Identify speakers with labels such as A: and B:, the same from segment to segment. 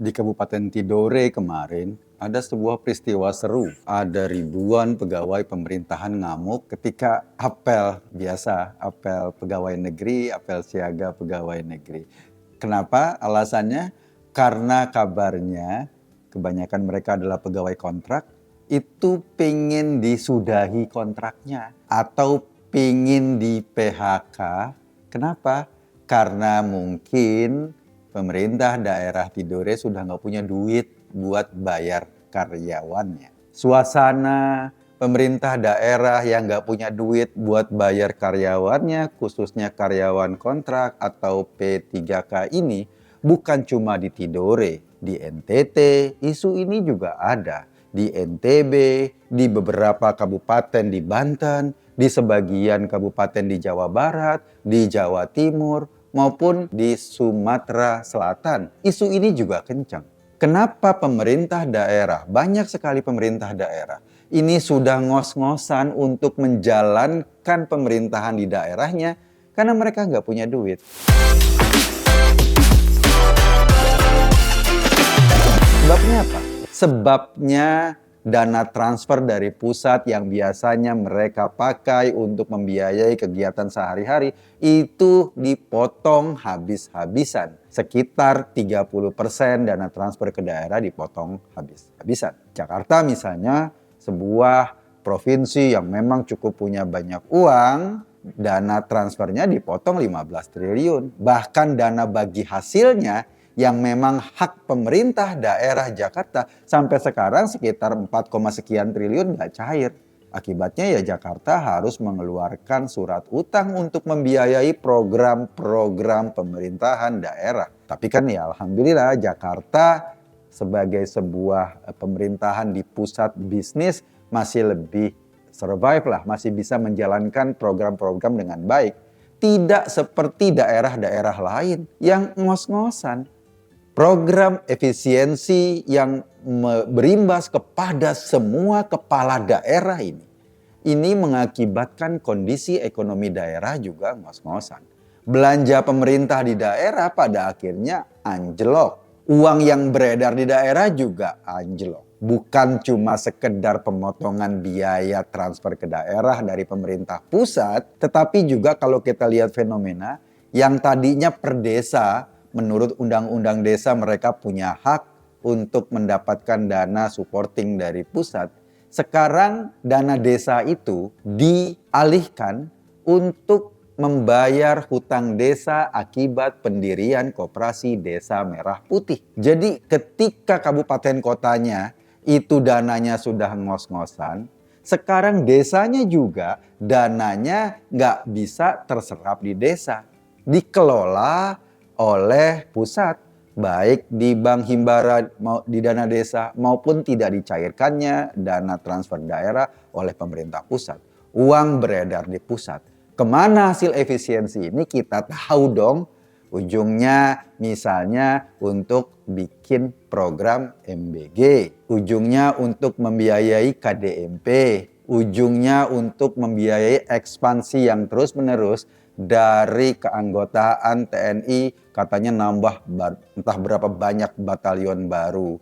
A: Di Kabupaten Tidore kemarin, ada sebuah peristiwa seru. Ada ribuan pegawai pemerintahan ngamuk ketika apel biasa, apel pegawai negeri, apel siaga pegawai negeri. Kenapa? Alasannya karena kabarnya kebanyakan mereka adalah pegawai kontrak, itu pengen disudahi kontraknya atau pengen di PHK. Kenapa? Karena mungkin pemerintah daerah Tidore sudah nggak punya duit buat bayar karyawannya. Suasana pemerintah daerah yang nggak punya duit buat bayar karyawannya, khususnya karyawan kontrak atau P3K ini, bukan cuma di Tidore, di NTT, isu ini juga ada. Di NTB, di beberapa kabupaten di Banten, di sebagian kabupaten di Jawa Barat, di Jawa Timur, maupun di Sumatera Selatan. Isu ini juga kencang. Kenapa pemerintah daerah, banyak sekali pemerintah daerah, ini sudah ngos-ngosan untuk menjalankan pemerintahan di daerahnya karena mereka nggak punya duit. Sebabnya apa? Sebabnya dana transfer dari pusat yang biasanya mereka pakai untuk membiayai kegiatan sehari-hari itu dipotong habis-habisan. Sekitar 30% dana transfer ke daerah dipotong habis-habisan. Jakarta misalnya sebuah provinsi yang memang cukup punya banyak uang, dana transfernya dipotong 15 triliun. Bahkan dana bagi hasilnya yang memang hak pemerintah daerah Jakarta sampai sekarang sekitar 4, sekian triliun nggak cair. Akibatnya ya Jakarta harus mengeluarkan surat utang untuk membiayai program-program pemerintahan daerah. Tapi kan ya alhamdulillah Jakarta sebagai sebuah pemerintahan di pusat bisnis masih lebih survive lah, masih bisa menjalankan program-program dengan baik. Tidak seperti daerah-daerah lain yang ngos-ngosan. Program efisiensi yang berimbas kepada semua kepala daerah ini mengakibatkan kondisi ekonomi daerah juga ngos-ngosan. Belanja pemerintah di daerah pada akhirnya anjlok. Uang yang beredar di daerah juga anjlok. Bukan cuma sekedar pemotongan biaya transfer ke daerah dari pemerintah pusat, tetapi juga kalau kita lihat fenomena yang tadinya per desa, menurut Undang-Undang Desa mereka punya hak untuk mendapatkan dana supporting dari pusat. Sekarang dana desa itu dialihkan untuk membayar hutang desa akibat pendirian koperasi Desa Merah Putih. Jadi ketika kabupaten kotanya itu dananya sudah ngos-ngosan, sekarang desanya juga dananya nggak bisa terserap di desa. Dikelola oleh pusat, baik di Bank Himbara di dana desa maupun tidak dicairkannya dana transfer daerah oleh pemerintah pusat. Uang beredar di pusat. Kemana hasil efisiensi ini kita tahu dong. Ujungnya misalnya untuk bikin program MBG, ujungnya untuk membiayai KDMP, ujungnya untuk membiayai ekspansi yang terus-menerus dari keanggotaan TNI, katanya nambah entah berapa banyak batalion baru.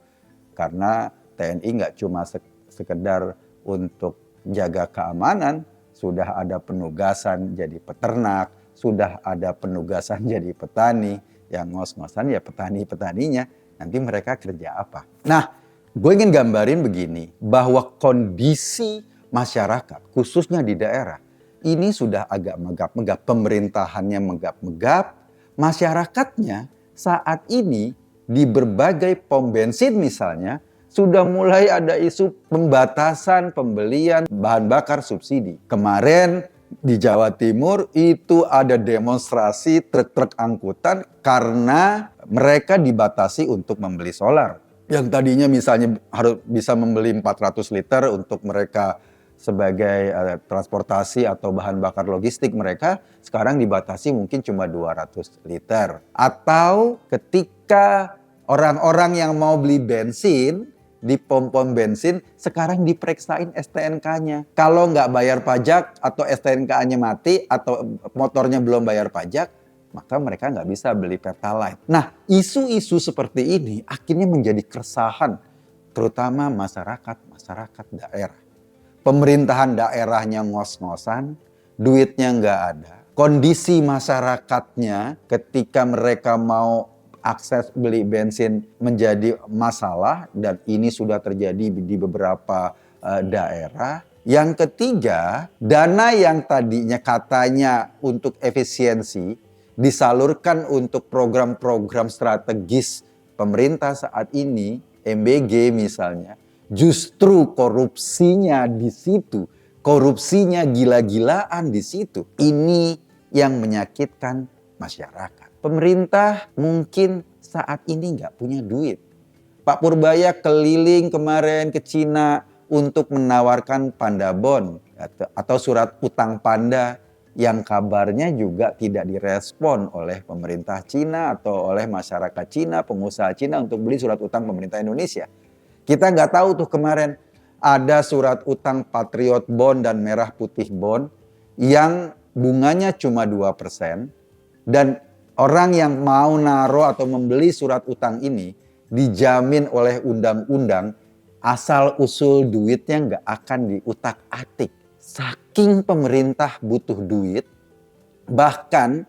A: Karena TNI nggak cuma sekedar untuk jaga keamanan, sudah ada penugasan jadi peternak, sudah ada penugasan jadi petani. Yang ngos-ngosan ya petani-petaninya, nanti mereka kerja apa? Nah, gue ingin gambarin begini, bahwa kondisi masyarakat, khususnya di daerah, ini sudah agak megap-megap, pemerintahannya megap-megap, masyarakatnya saat ini di berbagai pom bensin misalnya, sudah mulai ada isu pembatasan pembelian bahan bakar subsidi. Kemarin di Jawa Timur itu ada demonstrasi truk-truk angkutan karena mereka dibatasi untuk membeli solar. Yang tadinya misalnya harus bisa membeli 400 liter untuk mereka sebagai transportasi atau bahan bakar logistik mereka, sekarang dibatasi mungkin cuma 200 liter. Atau ketika orang-orang yang mau beli bensin di pom-pom bensin, sekarang diperiksain STNK-nya. Kalau nggak bayar pajak atau STNK-nya mati atau motornya belum bayar pajak, maka mereka nggak bisa beli Pertalite. Nah, isu-isu seperti ini akhirnya menjadi keresahan, terutama masyarakat daerah. Pemerintahan daerahnya ngos-ngosan, duitnya nggak ada. Kondisi masyarakatnya ketika mereka mau akses beli bensin menjadi masalah, dan ini sudah terjadi di beberapa daerah. Yang ketiga, dana yang tadinya katanya untuk efisiensi disalurkan untuk program-program strategis pemerintah saat ini, MBG misalnya, justru korupsinya di situ, korupsinya gila-gilaan di situ. Ini yang menyakitkan masyarakat. Pemerintah mungkin saat ini nggak punya duit. Pak Purbaya keliling kemarin ke Cina untuk menawarkan pandabon atau surat utang panda yang kabarnya juga tidak direspon oleh pemerintah Cina atau oleh masyarakat Cina, pengusaha Cina untuk beli surat utang pemerintah Indonesia. Kita nggak tahu tuh kemarin ada surat utang Patriot Bond dan Merah Putih Bond yang bunganya cuma 2%, dan orang yang mau naruh atau membeli surat utang ini dijamin oleh undang-undang asal usul duitnya nggak akan diutak-atik. Saking pemerintah butuh duit, bahkan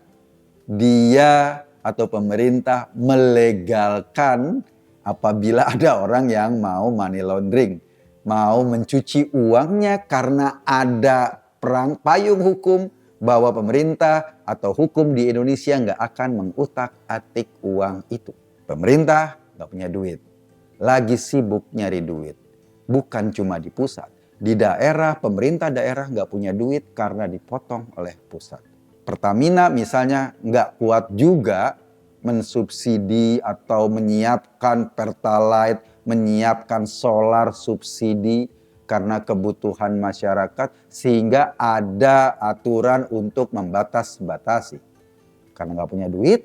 A: dia atau pemerintah melegalkan apabila ada orang yang mau money laundering, mau mencuci uangnya karena ada payung hukum bahwa pemerintah atau hukum di Indonesia nggak akan mengutak-atik uang itu. Pemerintah nggak punya duit, lagi sibuk nyari duit. Bukan cuma di pusat, di daerah, pemerintah daerah nggak punya duit karena dipotong oleh pusat. Pertamina misalnya nggak kuat juga mensubsidi atau menyiapkan Pertalite, menyiapkan solar subsidi karena kebutuhan masyarakat, sehingga ada aturan untuk membatas-batasi. Karena nggak punya duit,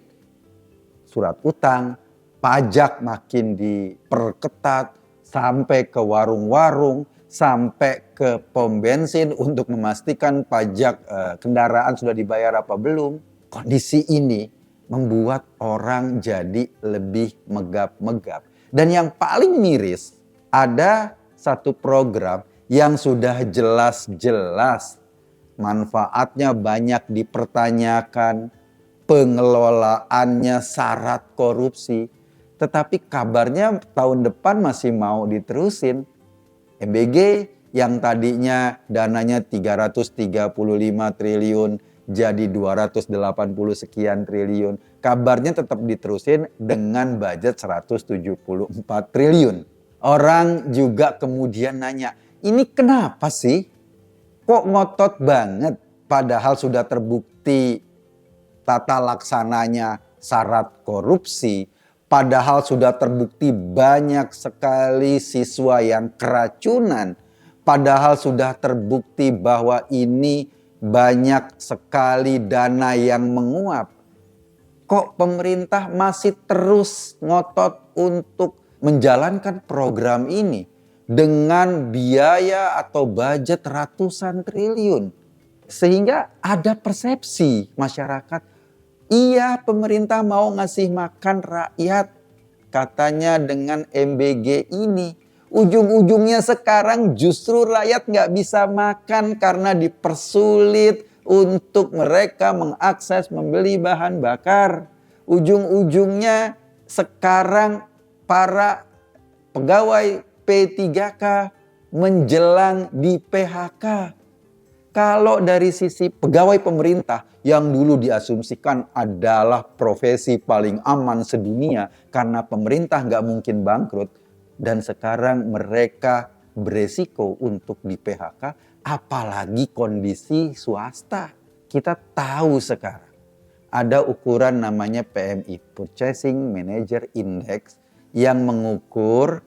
A: surat utang, pajak makin diperketat, sampai ke warung-warung, sampai ke pom bensin untuk memastikan pajak kendaraan sudah dibayar apa belum. Kondisi ini membuat orang jadi lebih megap-megap. Dan yang paling miris, ada satu program yang sudah jelas-jelas manfaatnya banyak dipertanyakan, pengelolaannya syarat korupsi, tetapi kabarnya tahun depan masih mau diterusin. MBG yang tadinya dananya 335 triliun jadi 280 sekian triliun, kabarnya tetap diterusin dengan budget 174 triliun. Orang juga kemudian nanya, ini kenapa sih? Kok ngotot banget? Padahal sudah terbukti tata laksananya syarat korupsi. Padahal sudah terbukti banyak sekali siswa yang keracunan. Padahal sudah terbukti bahwa ini banyak sekali dana yang menguap. Kok pemerintah masih terus ngotot untuk menjalankan program ini dengan biaya atau budget ratusan triliun? Sehingga ada persepsi masyarakat, iya pemerintah mau ngasih makan rakyat katanya dengan MBG ini. Ujung-ujungnya sekarang justru rakyat nggak bisa makan karena dipersulit untuk mereka mengakses membeli bahan bakar. Ujung-ujungnya sekarang para pegawai P3K menjelang di PHK. Kalau dari sisi pegawai pemerintah yang dulu diasumsikan adalah profesi paling aman sedunia karena pemerintah nggak mungkin bangkrut, dan sekarang mereka beresiko untuk di PHK, apalagi kondisi swasta. Kita tahu sekarang ada ukuran namanya PMI, Purchasing Manager Index, yang mengukur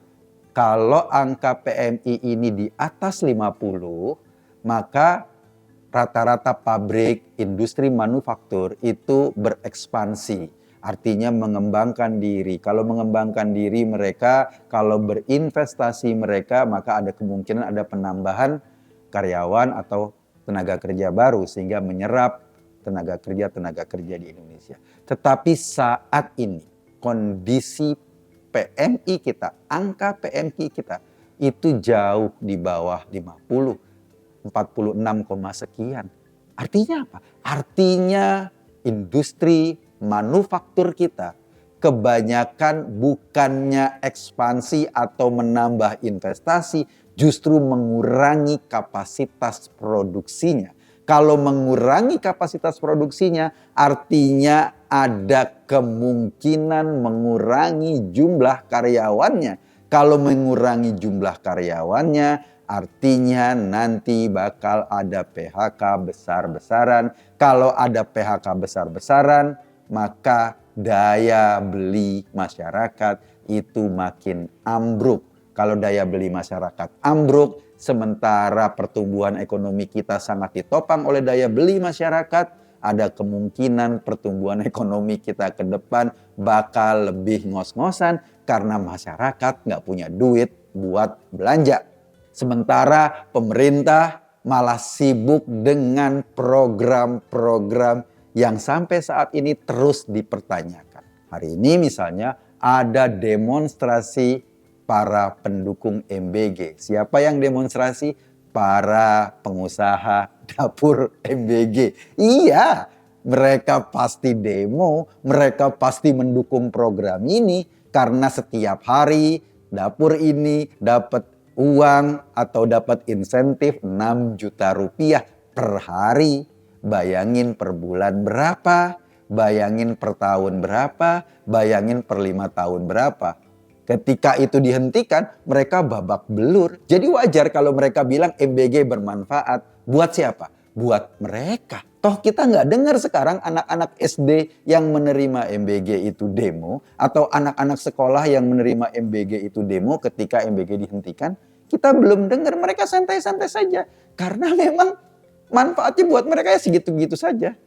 A: kalau angka PMI ini di atas 50, maka rata-rata pabrik, industri manufaktur itu berekspansi. Artinya mengembangkan diri. Kalau mengembangkan diri mereka, kalau berinvestasi mereka, maka ada kemungkinan ada penambahan karyawan atau tenaga kerja baru sehingga menyerap tenaga kerja di Indonesia. Tetapi saat ini kondisi PMI kita, angka PMI kita itu jauh di bawah 50, 46, sekian. Artinya apa? Artinya industri manufaktur kita kebanyakan bukannya ekspansi atau menambah investasi, justru mengurangi kapasitas produksinya. Kalau mengurangi kapasitas produksinya, artinya ada kemungkinan mengurangi jumlah karyawannya. Kalau mengurangi jumlah karyawannya, artinya nanti bakal ada PHK besar-besaran. Kalau ada PHK besar-besaran, maka daya beli masyarakat itu makin ambruk. Kalau daya beli masyarakat ambruk, sementara pertumbuhan ekonomi kita sangat ditopang oleh daya beli masyarakat, ada kemungkinan pertumbuhan ekonomi kita ke depan bakal lebih ngos-ngosan karena masyarakat nggak punya duit buat belanja. Sementara pemerintah malah sibuk dengan program-program yang sampai saat ini terus dipertanyakan. Hari ini misalnya ada demonstrasi para pendukung MBG. Siapa yang demonstrasi? Para pengusaha dapur MBG. Iya, mereka pasti demo, mereka pasti mendukung program ini karena setiap hari dapur ini dapat uang atau dapat insentif 6 juta rupiah per hari. Bayangin per bulan berapa, bayangin per tahun berapa, bayangin per 5 tahun berapa. Ketika itu dihentikan, mereka babak belur. Jadi wajar kalau mereka bilang MBG bermanfaat. Buat siapa? Buat mereka. Toh kita nggak dengar sekarang anak-anak SD yang menerima MBG itu demo, atau anak-anak sekolah yang menerima MBG itu demo ketika MBG dihentikan. Kita belum dengar, mereka santai-santai saja. Karena memang manfaatnya buat mereka ya segitu-gitu saja.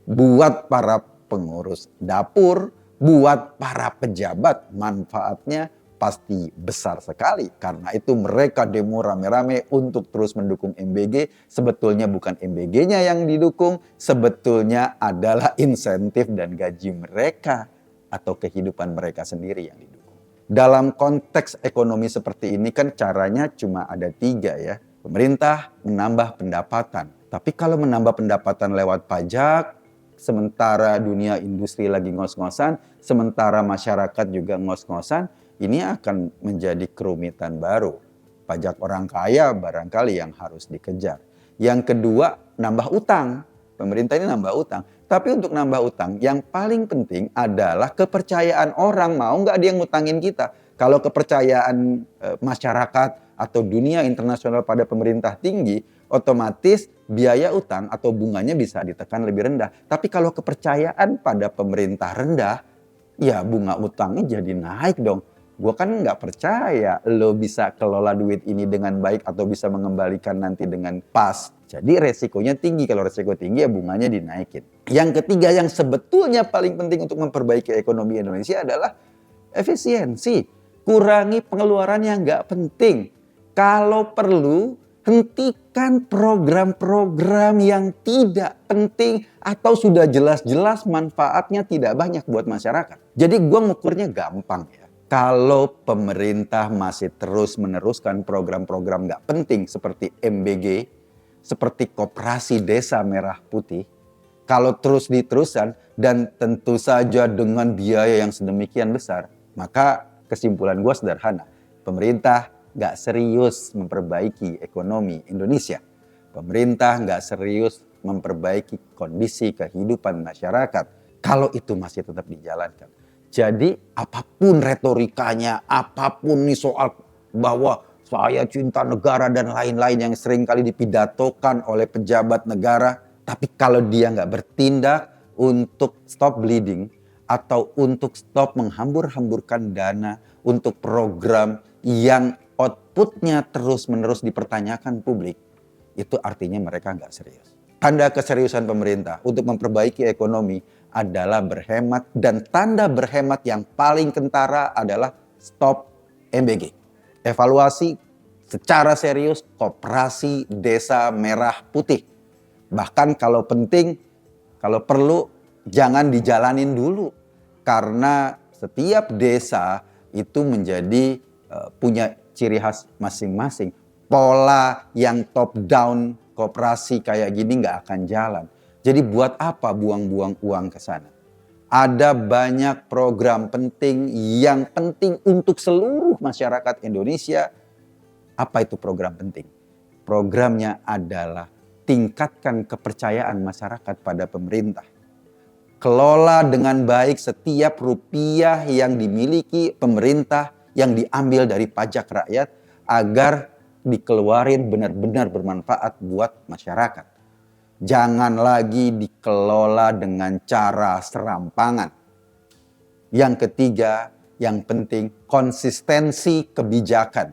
A: Buat para pengurus dapur, buat para pejabat, manfaatnya pasti besar sekali. Karena itu mereka demo rame-rame untuk terus mendukung MBG. Sebetulnya bukan MBG-nya yang didukung, sebetulnya adalah insentif dan gaji mereka atau kehidupan mereka sendiri yang didukung. Dalam konteks ekonomi seperti ini kan caranya cuma ada 3 ya. Pemerintah menambah pendapatan. Tapi kalau menambah pendapatan lewat pajak, sementara dunia industri lagi ngos-ngosan, sementara masyarakat juga ngos-ngosan, ini akan menjadi kerumitan baru. Pajak orang kaya barangkali yang harus dikejar. Yang kedua, nambah utang. Pemerintah ini nambah utang. Tapi untuk nambah utang, yang paling penting adalah kepercayaan orang. Mau nggak dia ngutangin kita? Kalau kepercayaan masyarakat atau dunia internasional pada pemerintah tinggi, otomatis biaya utang atau bunganya bisa ditekan lebih rendah. Tapi kalau kepercayaan pada pemerintah rendah, ya bunga utangnya jadi naik dong. Gue kan nggak percaya lo bisa kelola duit ini dengan baik atau bisa mengembalikan nanti dengan pas. Jadi resikonya tinggi. Kalau resiko tinggi ya bunganya dinaikin. Yang ketiga yang sebetulnya paling penting untuk memperbaiki ekonomi Indonesia adalah efisiensi. Kurangi pengeluaran yang nggak penting. Kalau perlu, hentikan program-program yang tidak penting atau sudah jelas-jelas manfaatnya tidak banyak buat masyarakat. Jadi gue ngukurnya gampang ya. Kalau pemerintah masih terus meneruskan program-program nggak penting seperti MBG, seperti Koperasi Desa Merah Putih, kalau terus diteruskan dan tentu saja dengan biaya yang sedemikian besar, maka kesimpulan gue sederhana. Pemerintah nggak serius memperbaiki ekonomi Indonesia. Pemerintah nggak serius memperbaiki kondisi kehidupan masyarakat. Kalau itu masih tetap dijalankan. Jadi apapun retorikanya, apapun nih soal bahwa saya cinta negara dan lain-lain yang sering kali dipidatokan oleh pejabat negara. Tapi kalau dia nggak bertindak untuk stop bleeding atau untuk stop menghambur-hamburkan dana untuk program yang outputnya terus-menerus dipertanyakan publik, itu artinya mereka nggak serius. Tanda keseriusan pemerintah untuk memperbaiki ekonomi adalah berhemat, dan tanda berhemat yang paling kentara adalah stop MBG. Evaluasi secara serius Koperasi Desa Merah Putih. Bahkan kalau penting Kalau perlu jangan dijalanin dulu. Karena setiap desa itu menjadi punya ciri khas masing-masing. Pola yang top down koperasi kayak gini nggak akan jalan. Jadi buat apa buang-buang uang ke sana? Ada banyak program penting yang penting untuk seluruh masyarakat Indonesia. Apa itu program penting? Programnya adalah tingkatkan kepercayaan masyarakat pada pemerintah. Kelola dengan baik setiap rupiah yang dimiliki pemerintah yang diambil dari pajak rakyat agar dikeluarin benar-benar bermanfaat buat masyarakat. Jangan lagi dikelola dengan cara serampangan. Yang ketiga, yang penting konsistensi kebijakan.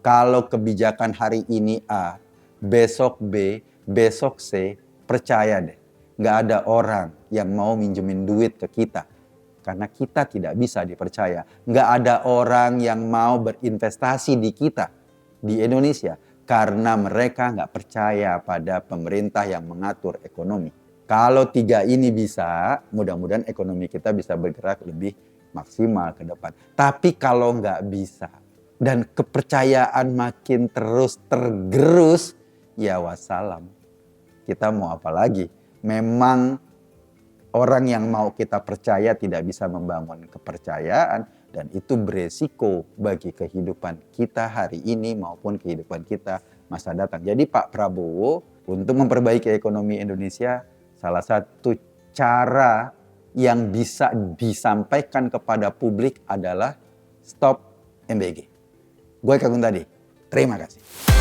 A: Kalau kebijakan hari ini A, besok B, besok C, percaya deh. Nggak ada orang yang mau minjemin duit ke kita. Karena kita tidak bisa dipercaya. Nggak ada orang yang mau berinvestasi di kita, di Indonesia. Karena mereka nggak percaya pada pemerintah yang mengatur ekonomi. Kalau tiga ini bisa, mudah-mudahan ekonomi kita bisa bergerak lebih maksimal ke depan. Tapi kalau nggak bisa, dan kepercayaan makin terus tergerus, ya wassalam. Kita mau apa lagi? Memang orang yang mau kita percaya tidak bisa membangun kepercayaan dan itu beresiko bagi kehidupan kita hari ini maupun kehidupan kita masa datang. Jadi Pak Prabowo untuk memperbaiki ekonomi Indonesia salah satu cara yang bisa disampaikan kepada publik adalah stop MBG. Gue Kak Gun Tadi, terima kasih.